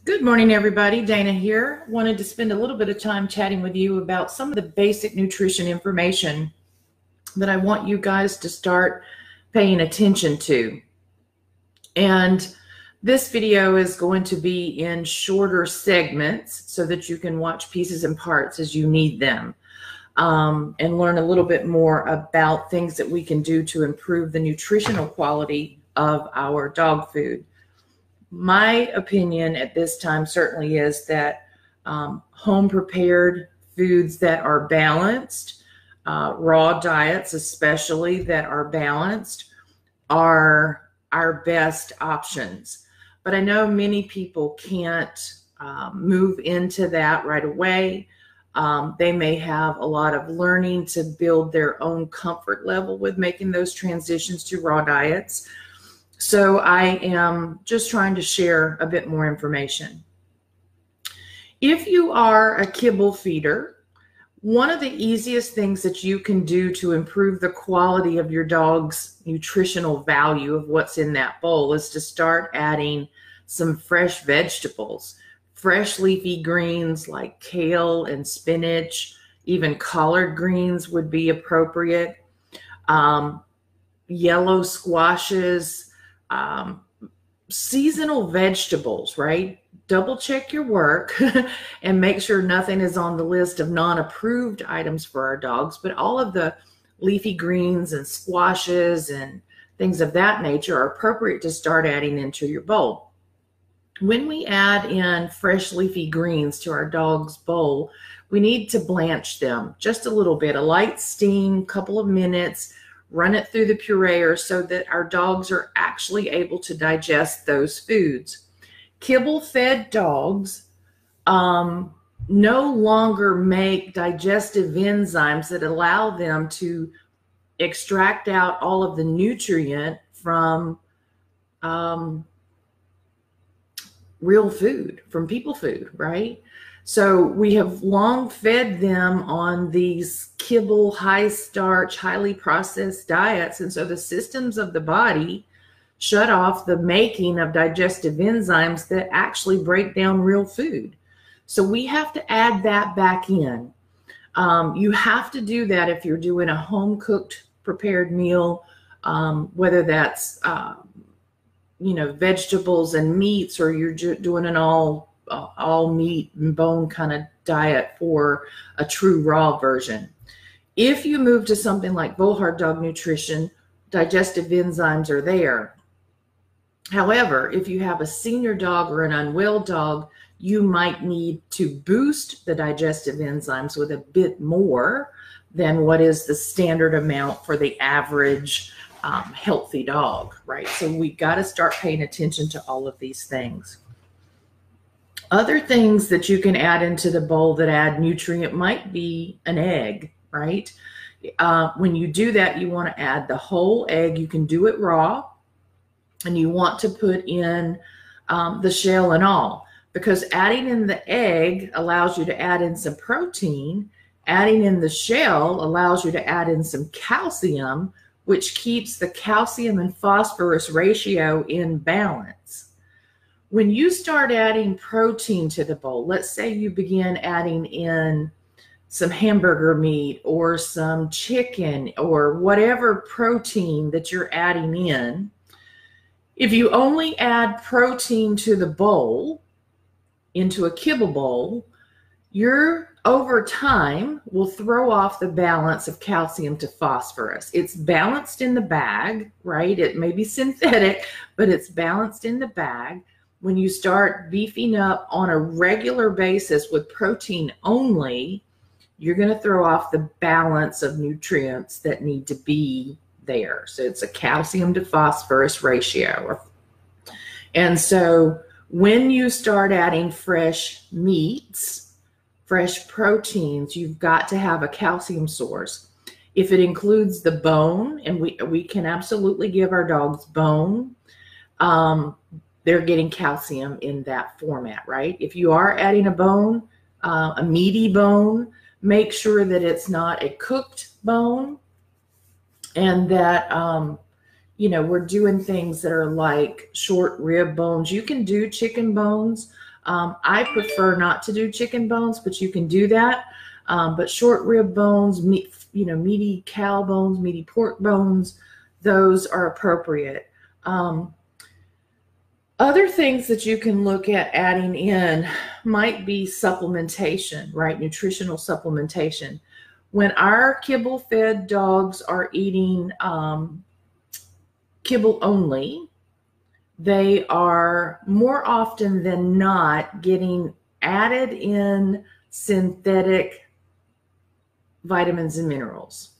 Good morning, everybody. Dana here. Wanted to spend a little bit of time chatting with you about some of the basic nutrition information that I want you guys to start paying attention to. And this video is going to be in shorter segments so that you can watch pieces and parts as you need them, and learn a little bit more about things that we can do to improve the nutritional quality of our dog food. My opinion at this time certainly is that home prepared foods that are balanced, raw diets especially that are balanced, are our best options. But I know many people can't move into that right away. They may have a lot of learning to build their own comfort level with making those transitions to raw diets. So I am just trying to share a bit more information. If you are a kibble feeder, one of the easiest things that you can do to improve the quality of your dog's nutritional value of what's in that bowl is to start adding some fresh vegetables, fresh leafy greens like kale and spinach, even collard greens would be appropriate, yellow squashes, seasonal vegetables, right? Double check your work and make sure nothing is on the list of non-approved items for our dogs, but all of the leafy greens and squashes and things of that nature are appropriate to start adding into your bowl. When we add in fresh leafy greens to our dog's bowl, we need to blanch them just a little bit, a light steam, couple of minutes, run it through the pureer so that our dogs are actually able to digest those foods. Kibble-fed dogs no longer make digestive enzymes that allow them to extract out all of the nutrient from real food, from people food, right? So we have long fed them on these kibble, high starch, highly processed diets. And so the systems of the body shut off the making of digestive enzymes that actually break down real food. So we have to add that back in. You have to do that if you're doing a home cooked prepared meal, whether that's, vegetables and meats, or you're doing an all meat and bone kind of diet for a true raw version. If you move to something like Volhard dog nutrition, digestive enzymes are there. However, if you have a senior dog or an unwell dog, you might need to boost the digestive enzymes with a bit more than what is the standard amount for the average healthy dog, right? So we got to start paying attention to all of these things. Other things that you can add into the bowl that add nutrient might be an egg, right? When you do that, you want to add the whole egg. You can do it raw, and you want to put in the shell and all, because adding in the egg allows you to add in some protein. Adding in the shell allows you to add in some calcium, which keeps the calcium and phosphorus ratio in balance. When you start adding protein to the bowl, let's say you begin adding in some hamburger meat or some chicken or whatever protein that you're adding in, if you only add protein to the bowl, into a kibble bowl, you're over time will throw off the balance of calcium to phosphorus. It's balanced in the bag, right? It may be synthetic, but it's balanced in the bag. When you start beefing up on a regular basis with protein only, you're going to throw off the balance of nutrients that need to be there. So it's a calcium to phosphorus ratio. And so when you start adding fresh meats, fresh proteins, you've got to have a calcium source. If it includes the bone, and we can absolutely give our dogs bone, they're getting calcium in that format, right? If you are adding a bone, a meaty bone, make sure that it's not a cooked bone, and that we're doing things that are like short rib bones. You can do chicken bones. I prefer not to do chicken bones, but you can do that. But short rib bones, meat, meaty cow bones, meaty pork bones, those are appropriate. Other things that you can look at adding in might be supplementation, right? Nutritional supplementation. When our kibble-fed dogs are eating kibble only, they are more often than not getting added in synthetic vitamins and minerals.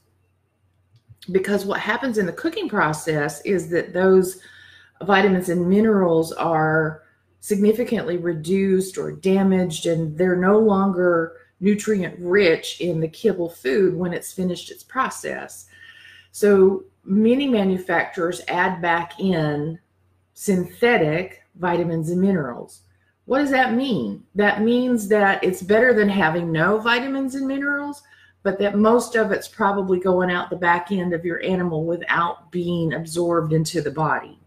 Because what happens in the cooking process is that those vitamins and minerals are significantly reduced or damaged, and they're no longer nutrient rich in the kibble food when it's finished its process. So many manufacturers add back in synthetic vitamins and minerals. What does that mean? That means that it's better than having no vitamins and minerals, but that most of it's probably going out the back end of your animal without being absorbed into the body.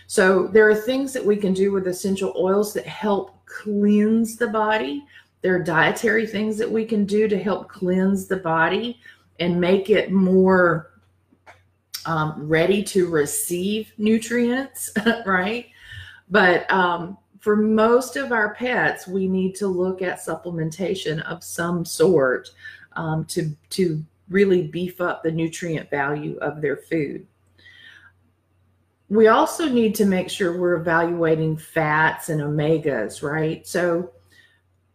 So there are things that we can do with essential oils that help cleanse the body. There are dietary things that we can do to help cleanse the body and make it more ready to receive nutrients, right? But for most of our pets, we need to look at supplementation of some sort to really beef up the nutrient value of their food. We also need to make sure we're evaluating fats and omegas, right? So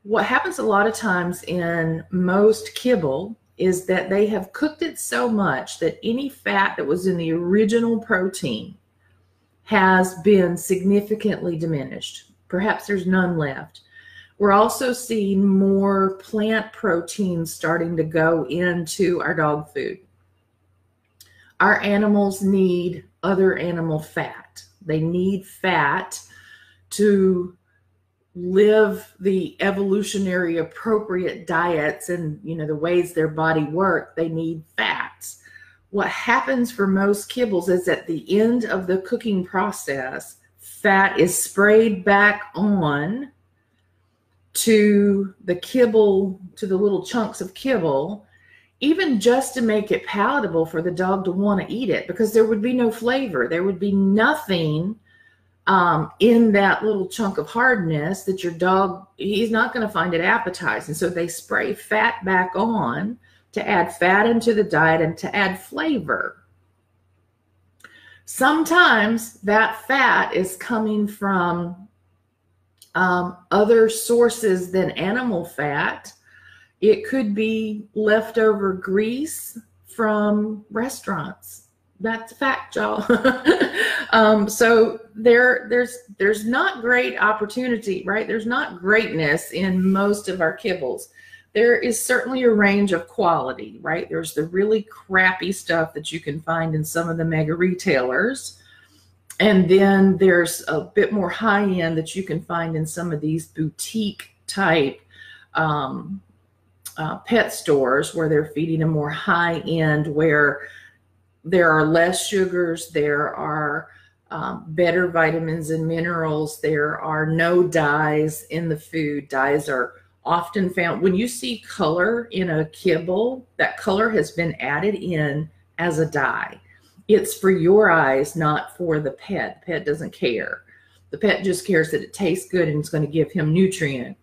what happens a lot of times in most kibble is that they have cooked it so much that any fat that was in the original protein has been significantly diminished. Perhaps there's none left. We're also seeing more plant proteins starting to go into our dog food. Our animals need other animal fat. They need fat to live the evolutionary appropriate diets and the ways their body work. They need fats. What happens for most kibbles is at the end of the cooking process, fat is sprayed back on to the kibble, to the little chunks of kibble, even just to make it palatable for the dog to want to eat it, because there would be no flavor. There would be nothing in that little chunk of hardness that your dog, he's not going to find it appetizing. So they spray fat back on to add fat into the diet and to add flavor. Sometimes that fat is coming from other sources than animal fat. It could be leftover grease from restaurants. That's a fact, y'all. So there's not great opportunity, right? There's not greatness in most of our kibbles. There is certainly a range of quality, right? There's the really crappy stuff that you can find in some of the mega retailers. And then there's a bit more high end that you can find in some of these boutique type pet stores where they're feeding a more high end, where there are less sugars, there are better vitamins and minerals, there are no dyes in the food. Dyes are often found when you see color in a kibble. That color has been added in as a dye. It's for your eyes, not for the pet. The pet doesn't care. The pet just cares that it tastes good and it's going to give him nutrient.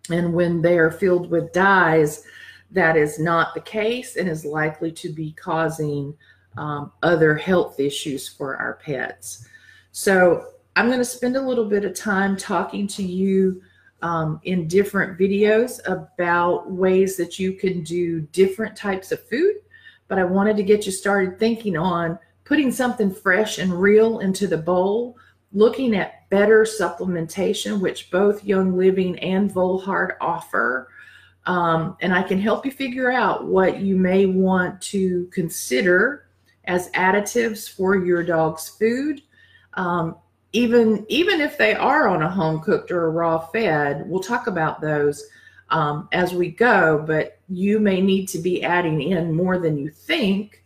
And when they are filled with dyes, that is not the case and is likely to be causing other health issues for our pets. So I'm going to spend a little bit of time talking to you in different videos about ways that you can do different types of food. But I wanted to get you started thinking on putting something fresh and real into the bowl, looking at better supplementation, which both Young Living and Volhard offer. And I can help you figure out what you may want to consider as additives for your dog's food. Even if they are on a home cooked or a raw fed, we'll talk about those as we go, but you may need to be adding in more than you think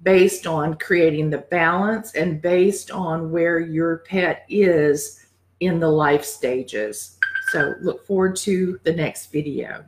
based on creating the balance and based on where your pet is in the life stages. So look forward to the next video.